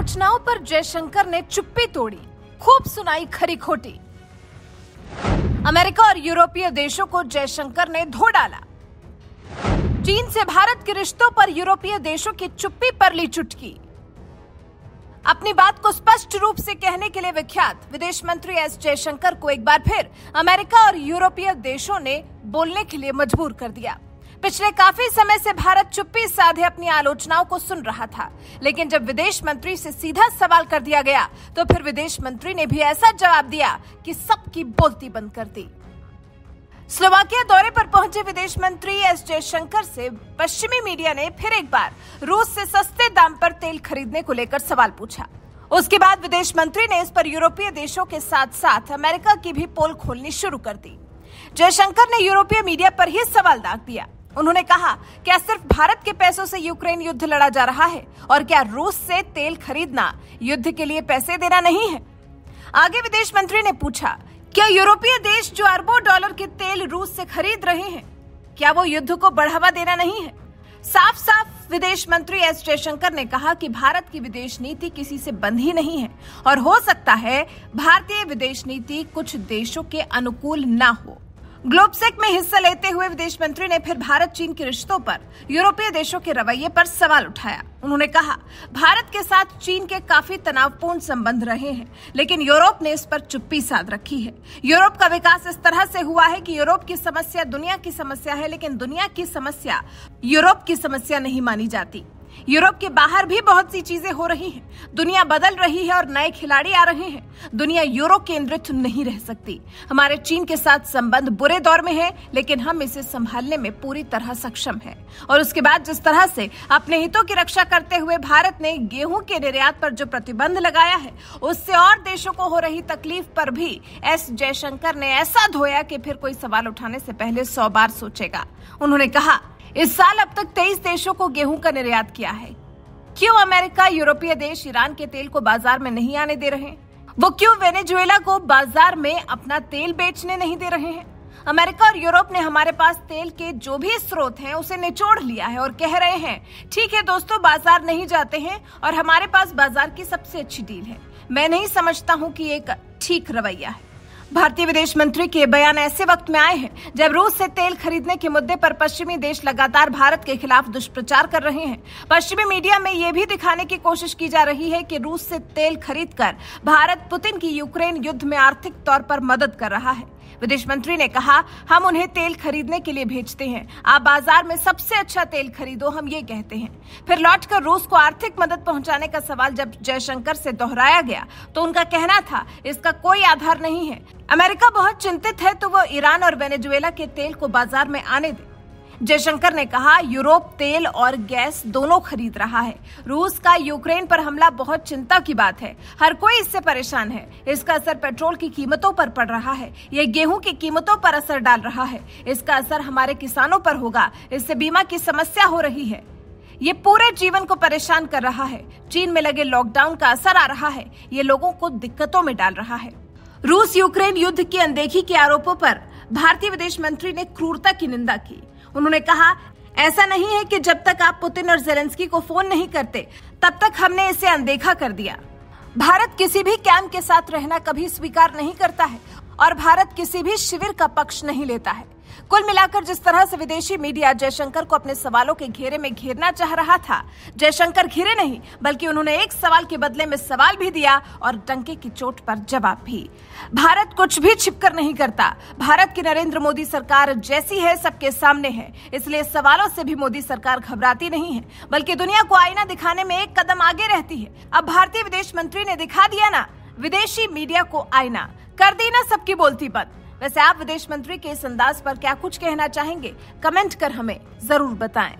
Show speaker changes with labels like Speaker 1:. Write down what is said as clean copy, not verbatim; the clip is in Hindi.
Speaker 1: आलोचनाओं पर जयशंकर ने चुप्पी तोड़ी, खूब सुनाई खरी खोटी। अमेरिका और यूरोपीय देशों को जयशंकर ने धो डाला। चीन से भारत के रिश्तों पर यूरोपीय देशों की चुप्पी पर ली चुटकी। अपनी बात को स्पष्ट रूप से कहने के लिए विख्यात विदेश मंत्री एस जयशंकर को एक बार फिर अमेरिका और यूरोपीय देशों ने बोलने के लिए मजबूर कर दिया। पिछले काफी समय से भारत चुप्पी साधे अपनी आलोचनाओं को सुन रहा था, लेकिन जब विदेश मंत्री से सीधा सवाल कर दिया गया तो फिर विदेश मंत्री ने भी ऐसा जवाब दिया कि सबकी बोलती बंद कर दी। स्लोवाकिया दौरे पर पहुंचे विदेश मंत्री एस जयशंकर से पश्चिमी मीडिया ने फिर एक बार रूस से सस्ते दाम पर तेल खरीदने को लेकर सवाल पूछा। उसके बाद विदेश मंत्री ने इस पर यूरोपीय देशों के साथ साथ अमेरिका की भी पोल खोलनी शुरू कर दी। जयशंकर ने यूरोपीय मीडिया पर ही सवाल दाग दिया। उन्होंने कहा, क्या सिर्फ भारत के पैसों से यूक्रेन युद्ध लड़ा जा रहा है और क्या रूस से तेल खरीदना युद्ध के लिए पैसे देना नहीं है? आगे विदेश मंत्री ने पूछा, क्या यूरोपीय देश जो अरबों डॉलर के तेल रूस से खरीद रहे हैं, क्या वो युद्ध को बढ़ावा देना नहीं है? साफ साफ विदेश मंत्री एस जयशंकर ने कहा कि भारत की विदेश नीति किसी से बंद ही नहीं है और हो सकता है भारतीय विदेश नीति कुछ देशों के अनुकूल ना हो। ग्लोबसेक में हिस्सा लेते हुए विदेश मंत्री ने फिर भारत चीन के रिश्तों पर यूरोपीय देशों के रवैये पर सवाल उठाया। उन्होंने कहा, भारत के साथ चीन के काफी तनावपूर्ण संबंध रहे हैं, लेकिन यूरोप ने इस पर चुप्पी साध रखी है। यूरोप का विकास इस तरह से हुआ है कि यूरोप की समस्या दुनिया की समस्या है, लेकिन दुनिया की समस्या यूरोप की समस्या नहीं मानी जाती। यूरोप के बाहर भी बहुत सी चीजें हो रही हैं, दुनिया बदल रही है और नए खिलाड़ी आ रहे हैं। दुनिया यूरो केंद्रित नहीं रह सकती। हमारे चीन के साथ संबंध बुरे दौर में है, लेकिन हम इसे संभालने में पूरी तरह सक्षम हैं। और उसके बाद जिस तरह से अपने हितों की रक्षा करते हुए भारत ने गेहूं के निर्यात पर जो प्रतिबंध लगाया है, उससे और देशों को हो रही तकलीफ पर भी एस जयशंकर ने ऐसा धोया कि फिर कोई सवाल उठाने से पहले 100 बार सोचेगा। उन्होंने कहा, इस साल अब तक 23 देशों को गेहूं का निर्यात किया है। क्यों अमेरिका, यूरोपीय देश ईरान के तेल को बाजार में नहीं आने दे रहे? वो क्यों वेनेजुएला को बाजार में अपना तेल बेचने नहीं दे रहे हैं? अमेरिका और यूरोप ने हमारे पास तेल के जो भी स्रोत हैं उसे निचोड़ लिया है और कह रहे हैं, ठीक है दोस्तों, बाजार नहीं जाते हैं और हमारे पास बाजार की सबसे अच्छी डील है। मैं नहीं समझता हूँ कि एक ठीक रवैया है। भारतीय विदेश मंत्री के बयान ऐसे वक्त में आए हैं जब रूस से तेल खरीदने के मुद्दे पर पश्चिमी देश लगातार भारत के खिलाफ दुष्प्रचार कर रहे हैं। पश्चिमी मीडिया में यह भी दिखाने की कोशिश की जा रही है कि रूस से तेल खरीदकर भारत पुतिन की यूक्रेन युद्ध में आर्थिक तौर पर मदद कर रहा है। विदेश मंत्री ने कहा, हम उन्हें तेल खरीदने के लिए भेजते हैं, आप बाजार में सबसे अच्छा तेल खरीदो, हम ये कहते हैं। फिर लौटकर रूस को आर्थिक मदद पहुंचाने का सवाल जब जयशंकर से दोहराया गया तो उनका कहना था, इसका कोई आधार नहीं है। अमेरिका बहुत चिंतित है तो वो ईरान और वेनेजुएला के तेल को बाजार में आने दे। जयशंकर ने कहा, यूरोप तेल और गैस दोनों खरीद रहा है। रूस का यूक्रेन पर हमला बहुत चिंता की बात है। हर कोई इससे परेशान है। इसका असर पेट्रोल की कीमतों पर पड़ रहा है। ये गेहूं की कीमतों पर असर डाल रहा है। इसका असर हमारे किसानों पर होगा। इससे बीमा की समस्या हो रही है। ये पूरे जीवन को परेशान कर रहा है। चीन में लगे लॉकडाउन का असर आ रहा है। ये लोगों को दिक्कतों में डाल रहा है। रूस यूक्रेन युद्ध की अनदेखी के आरोपों पर भारतीय विदेश मंत्री ने क्रूरता की निंदा की। उन्होंने कहा, ऐसा नहीं है कि जब तक आप पुतिन और जेलेंस्की को फोन नहीं करते तब तक हमने इसे अनदेखा कर दिया। भारत किसी भी कैंप के साथ रहना कभी स्वीकार नहीं करता है और भारत किसी भी शिविर का पक्ष नहीं लेता है। कुल मिलाकर जिस तरह से विदेशी मीडिया जयशंकर को अपने सवालों के घेरे में घेरना चाह रहा था, जयशंकर घिरे नहीं, बल्कि उन्होंने एक सवाल के बदले में सवाल भी दिया और डंके की चोट पर जवाब भी। भारत कुछ भी छिपकर नहीं करता। भारत की नरेंद्र मोदी सरकार जैसी है सबके सामने है, इसलिए सवालों से भी मोदी सरकार घबराती नहीं है, बल्कि दुनिया को आईना दिखाने में एक कदम आगे रहती है। अब भारतीय विदेश मंत्री ने दिखा दिया ना विदेशी मीडिया को आईना, कर दी ना सबकी बोलती बंद। वैसे आप विदेश मंत्री के इस अंदाज पर क्या कुछ कहना चाहेंगे? कमेंट कर हमें जरूर बताएं।